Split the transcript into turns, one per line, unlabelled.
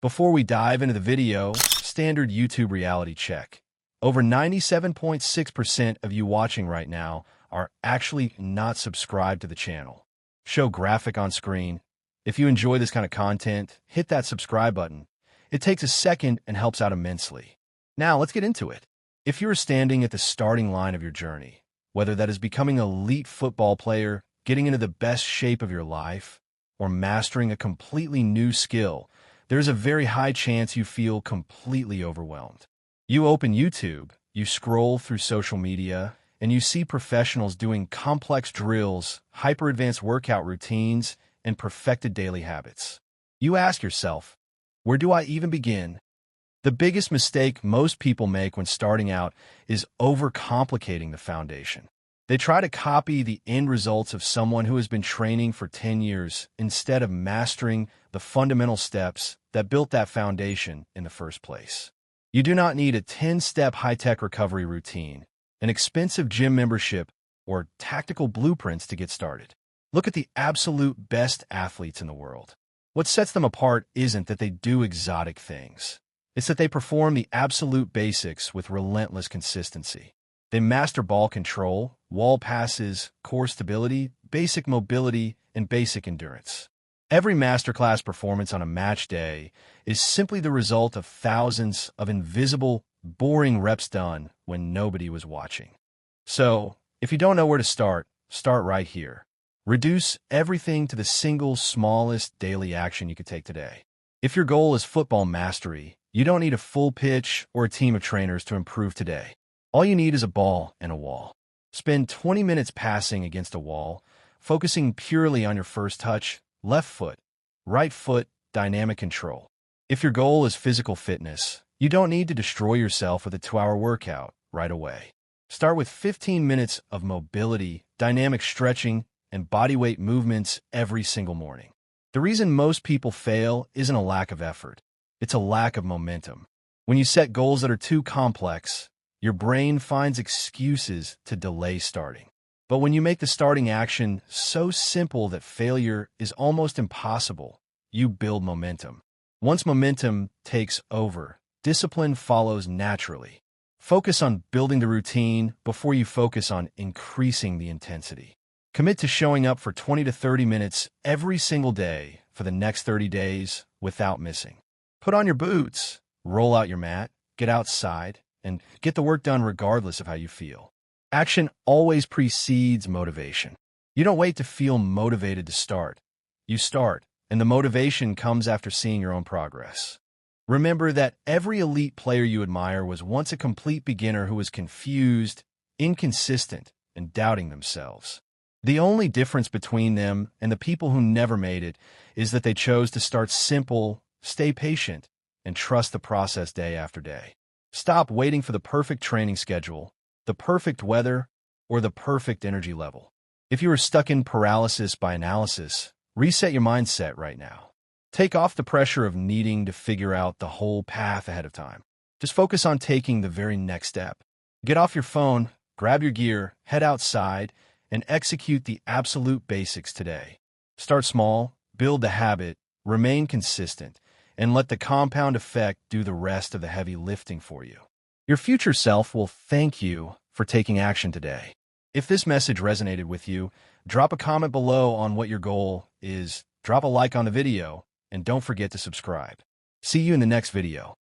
Before we dive into the video, standard YouTube reality check. Over 97.6% of you watching right now are actually not subscribed to the channel. Show graphic on screen. If you enjoy this kind of content, hit that subscribe button. It takes a second and helps out immensely. Now, let's get into it. If you're standing at the starting line of your journey, whether that is becoming an elite football player, getting into the best shape of your life, or mastering a completely new skill, there's a very high chance you feel completely overwhelmed. You open YouTube, you scroll through social media, and you see professionals doing complex drills, hyper-advanced workout routines, and perfected daily habits. You ask yourself, where do I even begin? The biggest mistake most people make when starting out is overcomplicating the foundation. They try to copy the end results of someone who has been training for 10 years instead of mastering the fundamental steps that built that foundation in the first place. You do not need a 10-step high-tech recovery routine, an expensive gym membership, or tactical blueprints to get started. Look at the absolute best athletes in the world. What sets them apart isn't that they do exotic things. It's that they perform the absolute basics with relentless consistency. They master ball control, wall passes, core stability, basic mobility, and basic endurance. Every masterclass performance on a match day is simply the result of thousands of invisible, boring reps done when nobody was watching. So, if you don't know where to start right here. Reduce everything to the single smallest daily action you could take today. If your goal is football mastery, you don't need a full pitch or a team of trainers to improve today. All you need is a ball and a wall. Spend 20 minutes passing against a wall, focusing purely on your first touch, left foot, right foot, dynamic control. If your goal is physical fitness, you don't need to destroy yourself with a 2-hour workout right away. Start with 15 minutes of mobility, dynamic stretching, and bodyweight movements every single morning. The reason most people fail isn't a lack of effort. It's a lack of momentum. When you set goals that are too complex, your brain finds excuses to delay starting. But when you make the starting action so simple that failure is almost impossible, you build momentum. Once momentum takes over, discipline follows naturally. Focus on building the routine before you focus on increasing the intensity. Commit to showing up for 20 to 30 minutes every single day for the next 30 days without missing. Put on your boots, roll out your mat, get outside, and get the work done regardless of how you feel. Action always precedes motivation. You don't wait to feel motivated to start. You start, and the motivation comes after seeing your own progress. Remember that every elite player you admire was once a complete beginner who was confused, inconsistent, and doubting themselves. The only difference between them and the people who never made it is that they chose to start simple, stay patient, and trust the process day after day. Stop waiting for the perfect training schedule, the perfect weather, or the perfect energy level. If you are stuck in paralysis by analysis, reset your mindset right now. Take off the pressure of needing to figure out the whole path ahead of time. Just focus on taking the very next step. Get off your phone, grab your gear, head outside, and execute the absolute basics today. Start small, build the habit, remain consistent, and let the compound effect do the rest of the heavy lifting for you. Your future self will thank you for taking action today. If this message resonated with you, drop a comment below on what your goal is, drop a like on the video, and don't forget to subscribe. See you in the next video.